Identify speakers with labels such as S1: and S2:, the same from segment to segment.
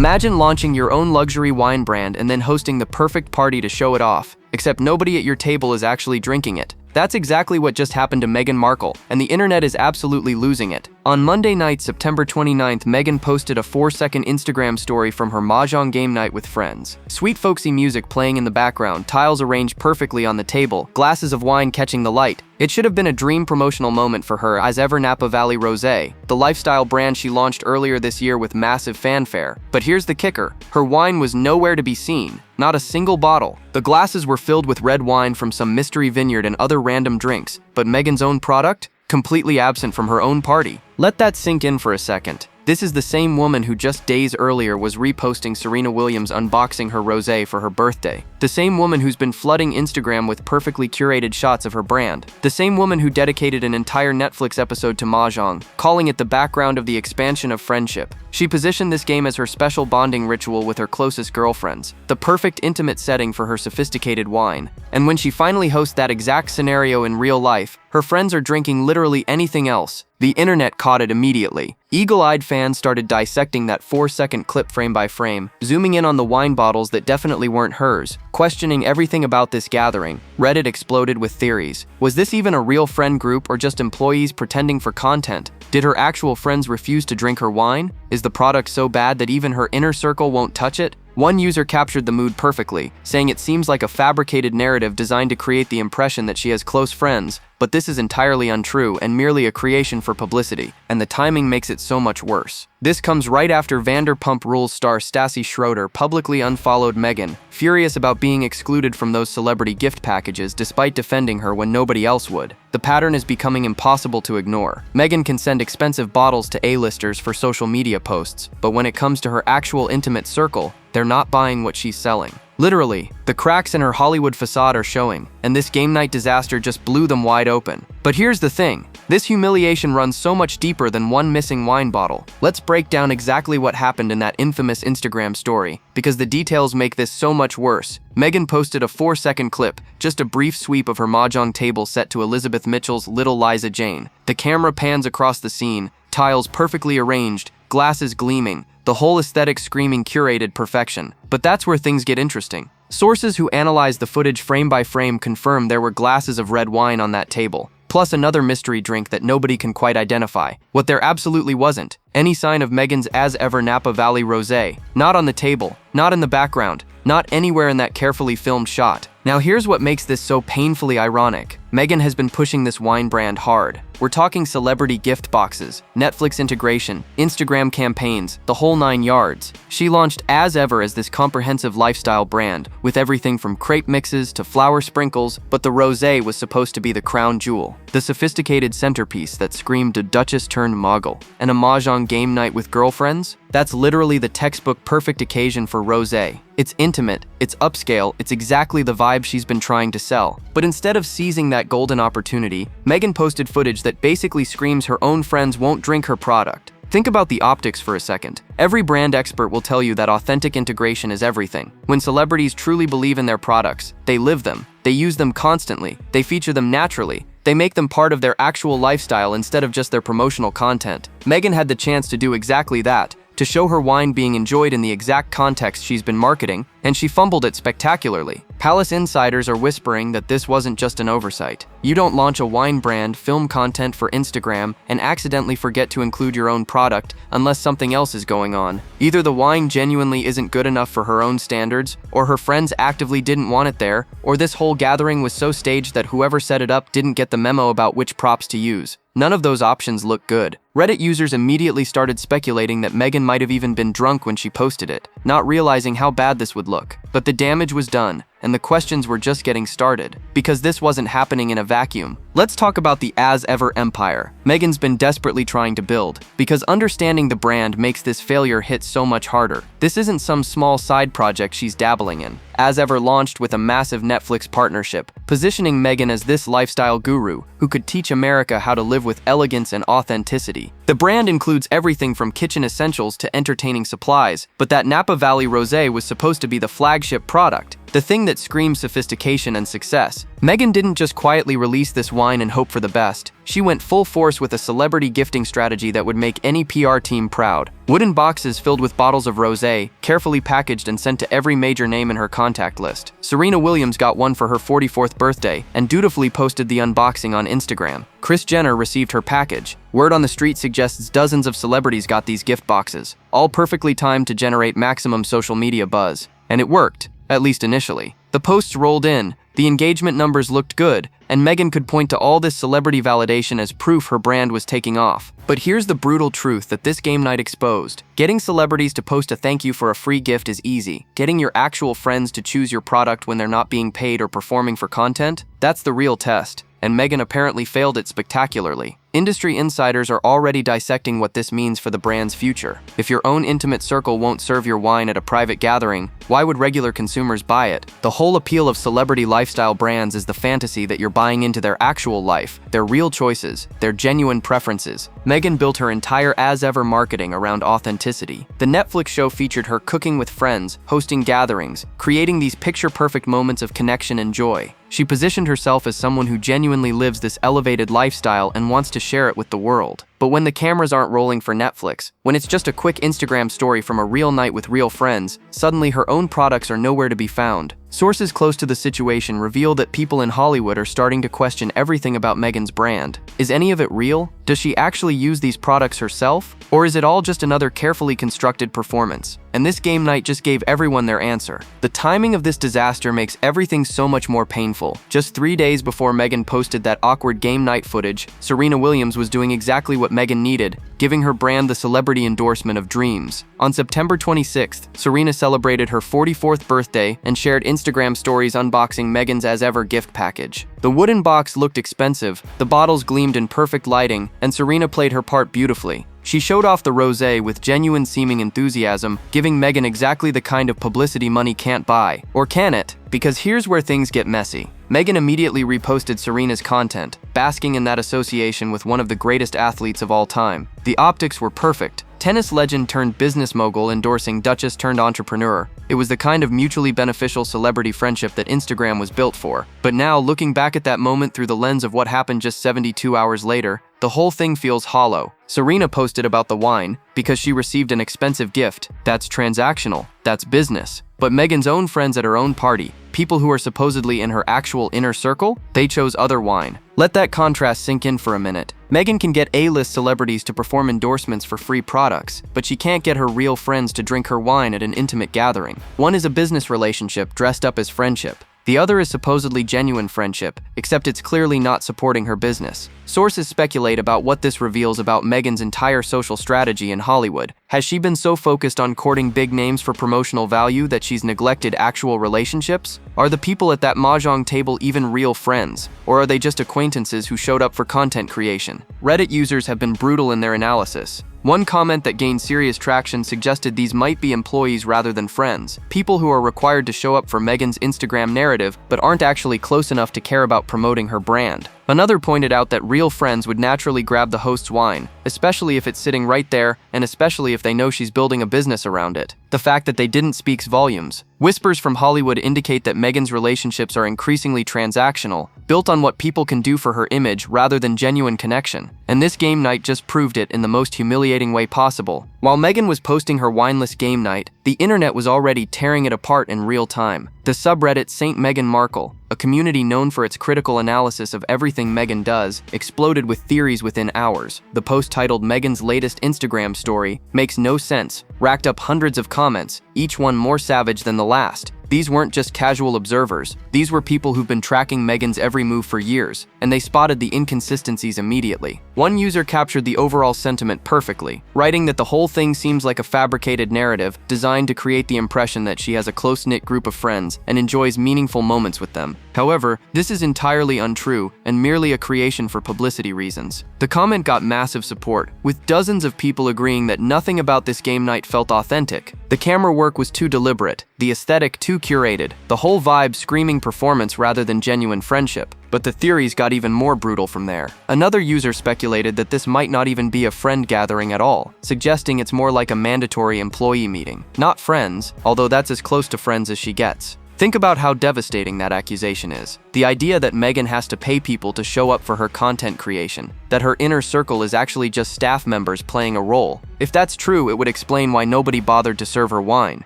S1: Imagine launching your own luxury wine brand and then hosting the perfect party to show it off, except nobody at your table is actually drinking it. That's exactly what just happened to Meghan Markle, and the internet is absolutely losing it. On Monday night, September 29th, Meghan posted a 4-second Instagram story from her mahjong game night with friends. Sweet folksy music playing in the background, tiles arranged perfectly on the table, glasses of wine catching the light. It should have been a dream promotional moment for her as ever Napa Valley Rosé, the lifestyle brand she launched earlier this year with massive fanfare. But here's the kicker, her wine was nowhere to be seen. Not a single bottle. The glasses were filled with red wine from some mystery vineyard and other random drinks, but Meghan's own product? Completely absent from her own party. Let that sink in for a second. This is the same woman who just days earlier was reposting Serena Williams unboxing her rosé for her birthday. The same woman who's been flooding Instagram with perfectly curated shots of her brand. The same woman who dedicated an entire Netflix episode to mahjong, calling it the background of the expansion of friendship. She positioned this game as her special bonding ritual with her closest girlfriends, the perfect intimate setting for her sophisticated wine. And when she finally hosts that exact scenario in real life, her friends are drinking literally anything else. The internet caught it immediately. Eagle-eyed fans started dissecting that 4-second clip frame by frame, zooming in on the wine bottles that definitely weren't hers, questioning everything about this gathering. Reddit exploded with theories. Was this even a real friend group or just employees pretending for content? Did her actual friends refuse to drink her wine? Is the product so bad that even her inner circle won't touch it? One user captured the mood perfectly, saying it seems like a fabricated narrative designed to create the impression that she has close friends, but this is entirely untrue and merely a creation for publicity, and the timing makes it so much worse. This comes right after Vanderpump Rules star Stassi Schroeder publicly unfollowed Meghan, furious about being excluded from those celebrity gift packages despite defending her when nobody else would. The pattern is becoming impossible to ignore. Meghan can send expensive bottles to A-listers for social media posts, but when it comes to her actual intimate circle, they're not buying what she's selling. Literally, the cracks in her Hollywood facade are showing, and this game night disaster just blew them wide open. But here's the thing, this humiliation runs so much deeper than one missing wine bottle. Let's break down exactly what happened in that infamous Instagram story, because the details make this so much worse. Meghan posted a 4-second clip, just a brief sweep of her mahjong table set to Elizabeth Mitchell's Little Liza Jane. The camera pans across the scene, tiles perfectly arranged, glasses gleaming, the whole aesthetic screaming curated perfection. But that's where things get interesting. Sources who analyzed the footage frame by frame confirm there were glasses of red wine on that table, plus another mystery drink that nobody can quite identify. What there absolutely wasn't, any sign of Meghan's as-ever Napa Valley Rosé. Not on the table, not in the background, not anywhere in that carefully filmed shot. Now here's what makes this so painfully ironic. Meghan has been pushing this wine brand hard. We're talking celebrity gift boxes, Netflix integration, Instagram campaigns, the whole 9 yards. She launched as ever as this comprehensive lifestyle brand, with everything from crepe mixes to flower sprinkles, but the rosé was supposed to be the crown jewel, the sophisticated centerpiece that screamed a duchess turned mogul. And a mahjong game night with girlfriends? That's literally the textbook perfect occasion for rosé. It's intimate, it's upscale, it's exactly the vibe she's been trying to sell. But instead of seizing that golden opportunity, Meghan posted footage that basically screams her own friends won't drink her product. Think about the optics for a second. Every brand expert will tell you that authentic integration is everything. When celebrities truly believe in their products, they live them, they use them constantly, they feature them naturally, they make them part of their actual lifestyle instead of just their promotional content. Meghan had the chance to do exactly that, to show her wine being enjoyed in the exact context she's been marketing, and she fumbled it spectacularly. Palace insiders are whispering that this wasn't just an oversight. You don't launch a wine brand, film content for Instagram, and accidentally forget to include your own product unless something else is going on. Either the wine genuinely isn't good enough for her own standards, or her friends actively didn't want it there, or this whole gathering was so staged that whoever set it up didn't get the memo about which props to use. None of those options look good. Reddit users immediately started speculating that Meghan might have even been drunk when she posted it, not realizing how bad this would look. But the damage was done, and the questions were just getting started, because this wasn't happening in a vacuum. Let's talk about the as-ever empire Meghan's been desperately trying to build, because understanding the brand makes this failure hit so much harder. This isn't some small side project she's dabbling in. As Ever launched with a massive Netflix partnership, positioning Meghan as this lifestyle guru who could teach America how to live with elegance and authenticity. The brand includes everything from kitchen essentials to entertaining supplies, but that Napa Valley Rosé was supposed to be the flagship product. the thing that screams sophistication and success. Meghan didn't just quietly release this wine and hope for the best. She went full force with a celebrity gifting strategy that would make any PR team proud. Wooden boxes filled with bottles of rosé, carefully packaged and sent to every major name in her contact list. Serena Williams got one for her 44th birthday and dutifully posted the unboxing on Instagram. Kris Jenner received her package. Word on the street suggests dozens of celebrities got these gift boxes, all perfectly timed to generate maximum social media buzz. And it worked, at least initially. The posts rolled in, the engagement numbers looked good, and Meghan could point to all this celebrity validation as proof her brand was taking off. But here's the brutal truth that this game night exposed. Getting celebrities to post a thank you for a free gift is easy. Getting your actual friends to choose your product when they're not being paid or performing for content? That's the real test. And Meghan apparently failed it spectacularly. Industry insiders are already dissecting what this means for the brand's future. If your own intimate circle won't serve your wine at a private gathering, why would regular consumers buy it? The whole appeal of celebrity lifestyle brands is the fantasy that you're buying into their actual life, their real choices, their genuine preferences. Meghan built her entire as-ever marketing around authenticity. The Netflix show featured her cooking with friends, hosting gatherings, creating these picture-perfect moments of connection and joy. She positioned herself as someone who genuinely lives this elevated lifestyle and wants to share it with the world. But when the cameras aren't rolling for Netflix, when it's just a quick Instagram story from a real night with real friends, suddenly her own products are nowhere to be found. Sources close to the situation reveal that people in Hollywood are starting to question everything about Meghan's brand. Is any of it real? Does she actually use these products herself? Or is it all just another carefully constructed performance? And this game night just gave everyone their answer. The timing of this disaster makes everything so much more painful. Just 3 days before Meghan posted that awkward game night footage, Serena Williams was doing exactly what Meghan needed, giving her brand the celebrity endorsement of dreams. On September 26th, Serena celebrated her 44th birthday and shared Instagram stories unboxing Meghan's as-ever gift package. The wooden box looked expensive, the bottles gleamed in perfect lighting, and Serena played her part beautifully. She showed off the rosé with genuine seeming enthusiasm, giving Meghan exactly the kind of publicity money can't buy. Or can it? Because here's where things get messy. Meghan immediately reposted Serena's content, basking in that association with one of the greatest athletes of all time. The optics were perfect. Tennis legend turned business mogul endorsing Duchess turned entrepreneur. It was the kind of mutually beneficial celebrity friendship that Instagram was built for. But now, looking back at that moment through the lens of what happened just 72 hours later, the whole thing feels hollow. Serena posted about the wine because she received an expensive gift. That's transactional. That's business. But Meghan's own friends at her own party, people who are supposedly in her actual inner circle, they chose other wine. Let that contrast sink in for a minute. Meghan can get A-list celebrities to perform endorsements for free products, but she can't get her real friends to drink her wine at an intimate gathering. One is a business relationship dressed up as friendship. The other is supposedly genuine friendship, except it's clearly not supporting her business. Sources speculate about what this reveals about Meghan's entire social strategy in Hollywood. Has she been so focused on courting big names for promotional value that she's neglected actual relationships? Are the people at that mahjong table even real friends? Or are they just acquaintances who showed up for content creation? Reddit users have been brutal in their analysis. One comment that gained serious traction suggested these might be employees rather than friends, people who are required to show up for Meghan's Instagram narrative but aren't actually close enough to care about promoting her brand. Another pointed out that real friends would naturally grab the host's wine, especially if it's sitting right there and especially if they know she's building a business around it. The fact that they didn't speaks volumes. Whispers from Hollywood indicate that Meghan's relationships are increasingly transactional, built on what people can do for her image rather than genuine connection. And this game night just proved it in the most humiliating way possible. While Meghan was posting her wineless game night, the internet was already tearing it apart in real time. The subreddit Saint Meghan Markle, a community known for its critical analysis of everything Meghan does, exploded with theories within hours. The post titled "Meghan's latest Instagram story makes no sense" racked up hundreds of comments, each one more savage than the last. These weren't just casual observers. These were people who've been tracking Meghan's every move for years, and they spotted the inconsistencies immediately. One user captured the overall sentiment perfectly, writing that the whole thing seems like a fabricated narrative designed to create the impression that she has a close-knit group of friends and enjoys meaningful moments with them. However, this is entirely untrue and merely a creation for publicity reasons. The comment got massive support, with dozens of people agreeing that nothing about this game night felt authentic. The camera work was too deliberate, the aesthetic too curated, the whole vibe screaming performance rather than genuine friendship. But the theories got even more brutal from there. Another user speculated that this might not even be a friend gathering at all, suggesting it's more like a mandatory employee meeting. Not friends, although that's as close to friends as she gets. Think about how devastating that accusation is. The idea that Meghan has to pay people to show up for her content creation, that her inner circle is actually just staff members playing a role. If that's true, it would explain why nobody bothered to serve her wine.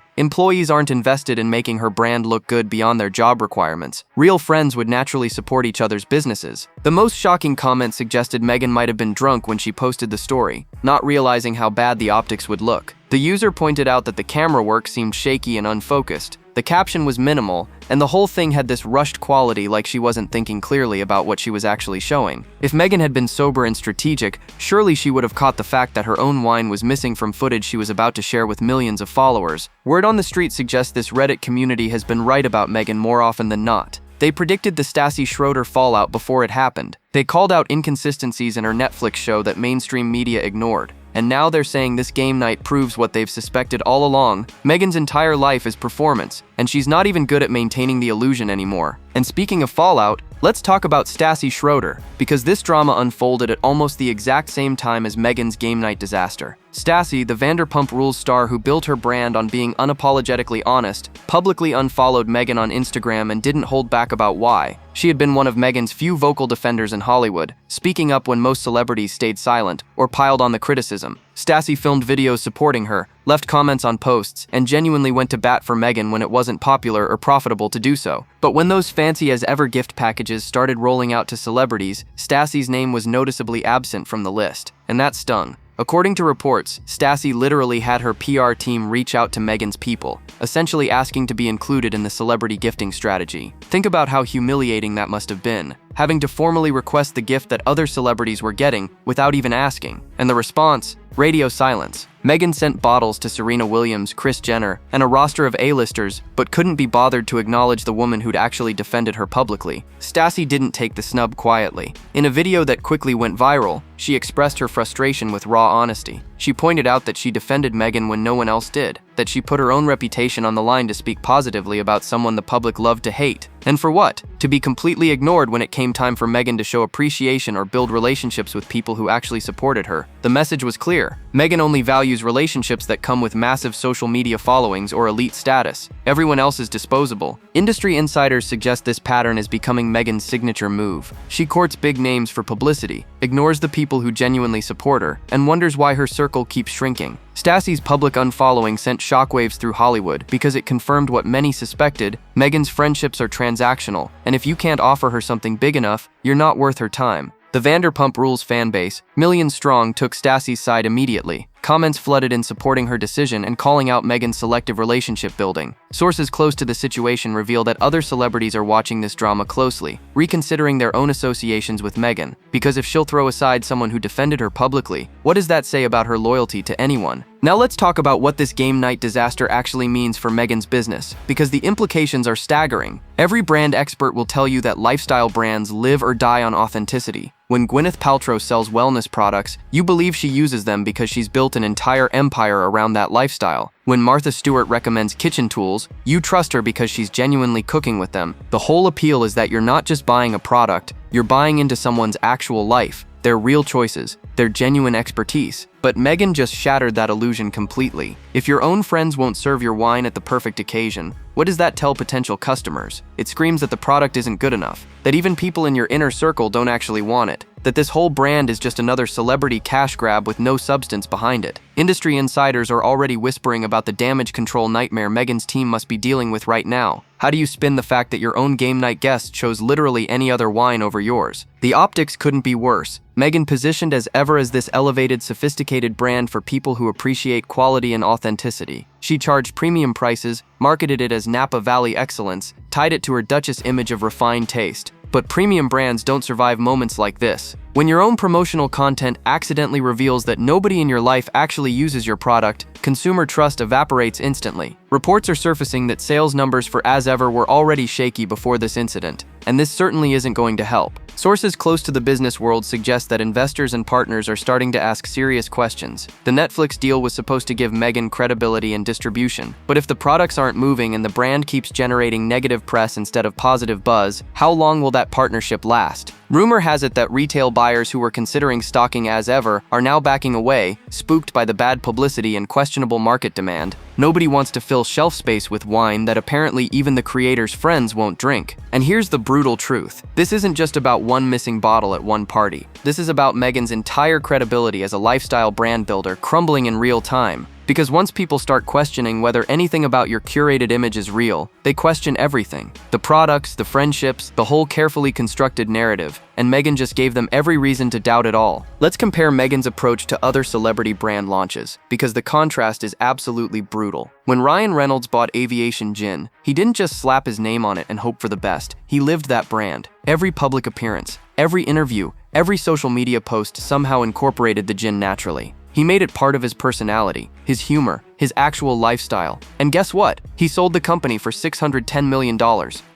S1: Employees aren't invested in making her brand look good beyond their job requirements. Real friends would naturally support each other's businesses. The most shocking comment suggested Meghan might have been drunk when she posted the story, not realizing how bad the optics would look. The user pointed out that the camera work seemed shaky and unfocused. The caption was minimal, and the whole thing had this rushed quality, like she wasn't thinking clearly about what she was actually showing. If Meghan had been sober and strategic, surely she would have caught the fact that her own wine was missing from footage she was about to share with millions of followers. Word on the street suggests this Reddit community has been right about Meghan more often than not. They predicted the Stassi Schroeder fallout before it happened. They called out inconsistencies in her Netflix show that mainstream media ignored. And now they're saying this game night proves what they've suspected all along. Meghan's entire life is performance, and she's not even good at maintaining the illusion anymore. And speaking of fallout, let's talk about Stassi Schroeder, because this drama unfolded at almost the exact same time as Meghan's game night disaster. Stassi, the Vanderpump Rules star who built her brand on being unapologetically honest, publicly unfollowed Meghan on Instagram and didn't hold back about why. She had been one of Meghan's few vocal defenders in Hollywood, speaking up when most celebrities stayed silent or piled on the criticism. Stassi filmed videos supporting her, left comments on posts, and genuinely went to bat for Meghan when it wasn't popular or profitable to do so. But when those fancy-as-ever gift packages started rolling out to celebrities, Stassi's name was noticeably absent from the list, and that stung. According to reports, Stassi literally had her PR team reach out to Meghan's people, essentially asking to be included in the celebrity gifting strategy. Think about how humiliating that must have been, having to formally request the gift that other celebrities were getting without even asking. And the response? Radio silence. Meghan sent bottles to Serena Williams, Kris Jenner, and a roster of A-listers, but couldn't be bothered to acknowledge the woman who'd actually defended her publicly. Stassi didn't take the snub quietly. In a video that quickly went viral, she expressed her frustration with raw honesty. She pointed out that she defended Meghan when no one else did, that she put her own reputation on the line to speak positively about someone the public loved to hate. And for what? To be completely ignored when it came time for Meghan to show appreciation or build relationships with people who actually supported her. The message was clear. Meghan only values relationships that come with massive social media followings or elite status. Everyone else is disposable. Industry insiders suggest this pattern is becoming Meghan's signature move. She courts big names for publicity, ignores the people who genuinely support her, and wonders why her circle keeps shrinking. Stassi's public unfollowing sent shockwaves through Hollywood because it confirmed what many suspected: Meghan's friendships are transactional, and if you can't offer her something big enough, you're not worth her time. The Vanderpump Rules fanbase, millions strong, took Stassi's side immediately. Comments flooded in supporting her decision and calling out Meghan's selective relationship building. Sources close to the situation reveal that other celebrities are watching this drama closely, reconsidering their own associations with Meghan. Because if she'll throw aside someone who defended her publicly, what does that say about her loyalty to anyone? Now let's talk about what this game night disaster actually means for Meghan's business, because the implications are staggering. Every brand expert will tell you that lifestyle brands live or die on authenticity. When Gwyneth Paltrow sells wellness products, you believe she uses them because she's built an entire empire around that lifestyle. When Martha Stewart recommends kitchen tools, you trust her because she's genuinely cooking with them. The whole appeal is that you're not just buying a product, you're buying into someone's actual life, their real choices, their genuine expertise. But Meghan just shattered that illusion completely. If your own friends won't serve your wine at the perfect occasion, what does that tell potential customers? It screams that the product isn't good enough, that even people in your inner circle don't actually want it, that this whole brand is just another celebrity cash grab with no substance behind it. Industry insiders are already whispering about the damage control nightmare Meghan's team must be dealing with right now. How do you spin the fact that your own game night guest chose literally any other wine over yours? The optics couldn't be worse. Meghan positioned as ever as this elevated, sophisticated brand for people who appreciate quality and authenticity. She charged premium prices, marketed it as Napa Valley excellence, tied it to her Duchess image of refined taste. But premium brands don't survive moments like this. When your own promotional content accidentally reveals that nobody in your life actually uses your product, consumer trust evaporates instantly. Reports are surfacing that sales numbers for As Ever were already shaky before this incident, and this certainly isn't going to help. Sources close to the business world suggest that investors and partners are starting to ask serious questions. The Netflix deal was supposed to give Meghan credibility and distribution, but if the products aren't moving and the brand keeps generating negative press instead of positive buzz, how long will that partnership last? Rumor has it that retail buyers who were considering stocking as ever are now backing away, spooked by the bad publicity and questionable market demand. Nobody wants to fill shelf space with wine that apparently even the creator's friends won't drink. And here's the brutal truth. This isn't just about one missing bottle at one party. This is about Meghan's entire credibility as a lifestyle brand builder crumbling in real time. Because once people start questioning whether anything about your curated image is real, they question everything. The products, the friendships, the whole carefully constructed narrative, and Meghan just gave them every reason to doubt it all. Let's compare Meghan's approach to other celebrity brand launches, because the contrast is absolutely brutal. When Ryan Reynolds bought Aviation Gin, he didn't just slap his name on it and hope for the best. He lived that brand. Every public appearance, every interview, every social media post somehow incorporated the gin naturally. He made it part of his personality, his humor, his actual lifestyle. And guess what? He sold the company for $610 million.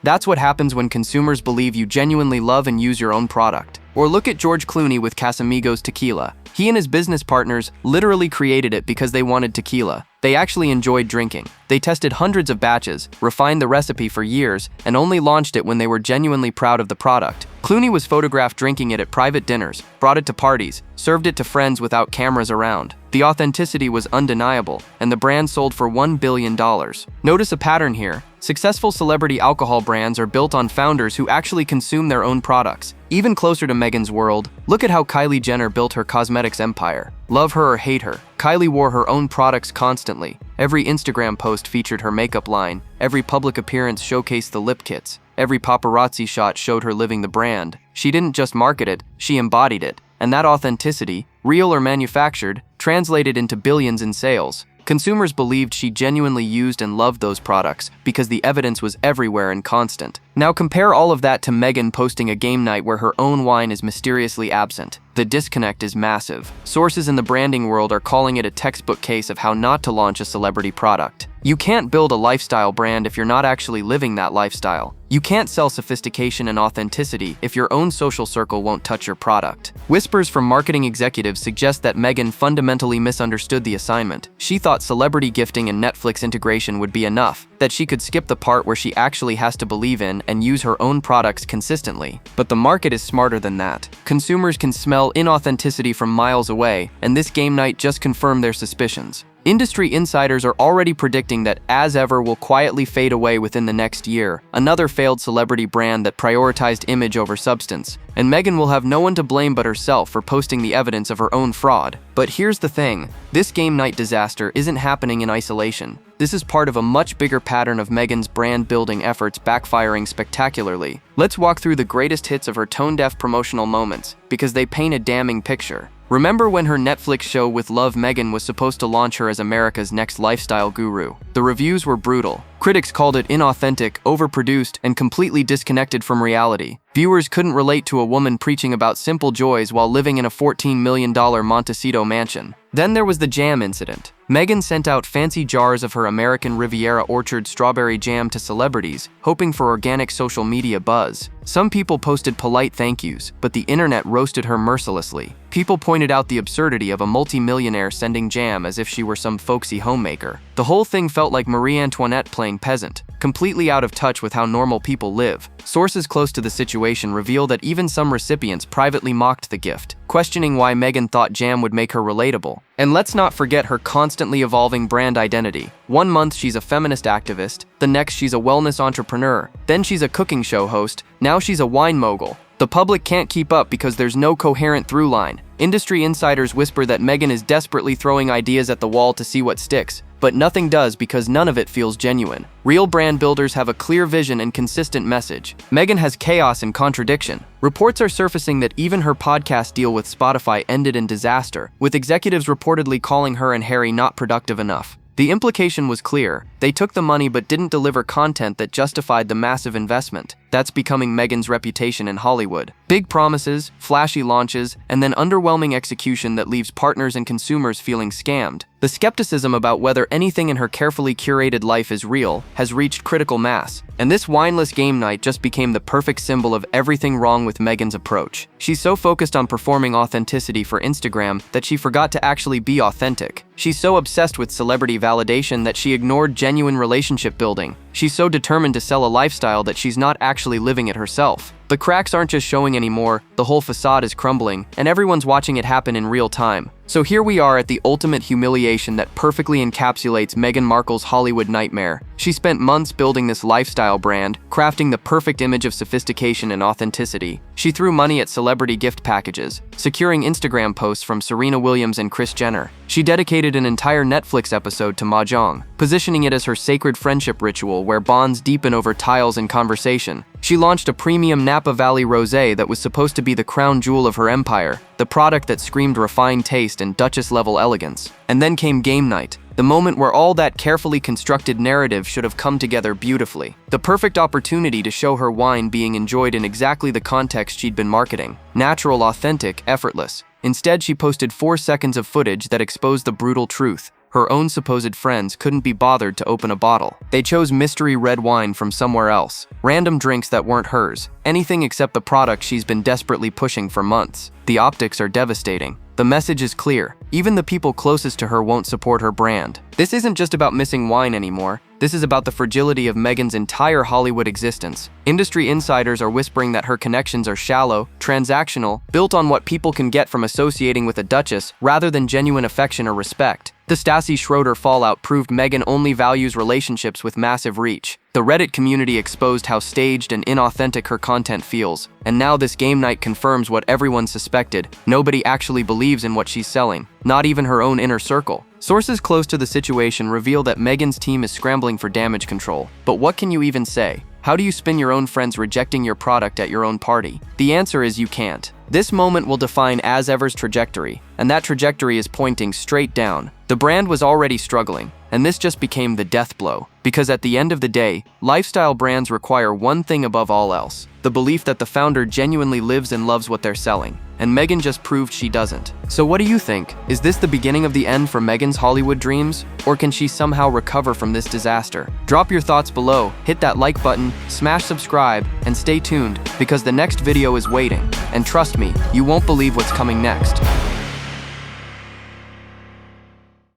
S1: That's what happens when consumers believe you genuinely love and use your own product. Or look at George Clooney with Casamigos Tequila. He and his business partners literally created it because they wanted tequila. They actually enjoyed drinking. They tested hundreds of batches, refined the recipe for years, and only launched it when they were genuinely proud of the product. Clooney was photographed drinking it at private dinners, brought it to parties, served it to friends without cameras around. The authenticity was undeniable, and the brand sold for $1 billion. Notice a pattern here. Successful celebrity alcohol brands are built on founders who actually consume their own products. Even closer to Meghan's world, look at how Kylie Jenner built her cosmetics empire. Love her or hate her, Kylie wore her own products constantly. Every Instagram post featured her makeup line. Every public appearance showcased the lip kits. Every paparazzi shot showed her living the brand. She didn't just market it, she embodied it. And that authenticity, real or manufactured, translated into billions in sales. Consumers believed she genuinely used and loved those products because the evidence was everywhere and constant. Now compare all of that to Meghan posting a game night where her own wine is mysteriously absent. The disconnect is massive. Sources in the branding world are calling it a textbook case of how not to launch a celebrity product. You can't build a lifestyle brand if you're not actually living that lifestyle. You can't sell sophistication and authenticity if your own social circle won't touch your product. Whispers from marketing executives suggest that Meghan fundamentally misunderstood the assignment. She thought celebrity gifting and Netflix integration would be enough, that she could skip the part where she actually has to believe in and use her own products consistently. But the market is smarter than that. Consumers can smell inauthenticity from miles away, and this game night just confirmed their suspicions. Industry insiders are already predicting that As Ever will quietly fade away within the next year, another failed celebrity brand that prioritized image over substance. And Meghan will have no one to blame but herself for posting the evidence of her own fraud. But here's the thing, this game night disaster isn't happening in isolation. This is part of a much bigger pattern of Meghan's brand-building efforts backfiring spectacularly. Let's walk through the greatest hits of her tone-deaf promotional moments, because they paint a damning picture. Remember when her Netflix show With Love Meghan was supposed to launch her as America's next lifestyle guru? The reviews were brutal. Critics called it inauthentic, overproduced, and completely disconnected from reality. Viewers couldn't relate to a woman preaching about simple joys while living in a $14 million Montecito mansion. Then there was the jam incident. Meghan sent out fancy jars of her American Riviera Orchard strawberry jam to celebrities, hoping for organic social media buzz. Some people posted polite thank yous, but the internet roasted her mercilessly. People pointed out the absurdity of a multi-millionaire sending jam as if she were some folksy homemaker. The whole thing felt like Marie Antoinette playing peasant, completely out of touch with how normal people live. Sources close to the situation reveal that even some recipients privately mocked the gift, questioning why Meghan thought jam would make her relatable. And let's not forget her constantly evolving brand identity. One month she's a feminist activist, the next she's a wellness entrepreneur, then she's a cooking show host, now she's a wine mogul. The public can't keep up because there's no coherent through line. Industry insiders whisper that Meghan is desperately throwing ideas at the wall to see what sticks, but nothing does because none of it feels genuine. Real brand builders have a clear vision and consistent message. Meghan has chaos and contradiction. Reports are surfacing that even her podcast deal with Spotify ended in disaster, with executives reportedly calling her and Harry not productive enough. The implication was clear. They took the money but didn't deliver content that justified the massive investment. That's becoming Meghan's reputation in Hollywood. Big promises, flashy launches, and then underwhelming execution that leaves partners and consumers feeling scammed. The skepticism about whether anything in her carefully curated life is real has reached critical mass, and this wineless game night just became the perfect symbol of everything wrong with Meghan's approach. She's so focused on performing authenticity for Instagram that she forgot to actually be authentic. She's so obsessed with celebrity validation that she ignored genuine relationship building. She's so determined to sell a lifestyle that she's not actually living it herself. The cracks aren't just showing anymore, the whole facade is crumbling, and everyone's watching it happen in real time. So here we are at the ultimate humiliation that perfectly encapsulates Meghan Markle's Hollywood nightmare. She spent months building this lifestyle brand, crafting the perfect image of sophistication and authenticity. She threw money at celebrity gift packages, securing Instagram posts from Serena Williams and Kris Jenner. She dedicated an entire Netflix episode to mahjong, positioning it as her sacred friendship ritual where bonds deepen over tiles and conversation. She launched a premium Napa Valley rosé that was supposed to be the crown jewel of her empire, the product that screamed refined taste and Duchess-level elegance. And then came game night, the moment where all that carefully constructed narrative should have come together beautifully. The perfect opportunity to show her wine being enjoyed in exactly the context she'd been marketing. Natural, authentic, effortless. Instead, she posted 4 seconds of footage that exposed the brutal truth. Her own supposed friends couldn't be bothered to open a bottle. They chose mystery red wine from somewhere else, random drinks that weren't hers, anything except the product she's been desperately pushing for months. The optics are devastating. The message is clear. Even the people closest to her won't support her brand. This isn't just about missing wine anymore. This is about the fragility of Meghan's entire Hollywood existence. Industry insiders are whispering that her connections are shallow, transactional, built on what people can get from associating with a duchess rather than genuine affection or respect. The Stassi Schroeder fallout proved Meghan only values relationships with massive reach. The Reddit community exposed how staged and inauthentic her content feels, and now this game night confirms what everyone suspected. Nobody actually believes in what she's selling, not even her own inner circle. Sources close to the situation reveal that Meghan's team is scrambling for damage control. But what can you even say? How do you spin your own friends rejecting your product at your own party? The answer is you can't. This moment will define As Ever's trajectory, and that trajectory is pointing straight down. The brand was already struggling, and this just became the death blow. Because at the end of the day, lifestyle brands require one thing above all else: the belief that the founder genuinely lives and loves what they're selling. And Meghan just proved she doesn't. So what do you think? Is this the beginning of the end for Meghan's Hollywood dreams? Or can she somehow recover from this disaster? Drop your thoughts below, hit that like button, smash subscribe, and stay tuned because the next video is waiting. And trust me, you won't believe what's coming next.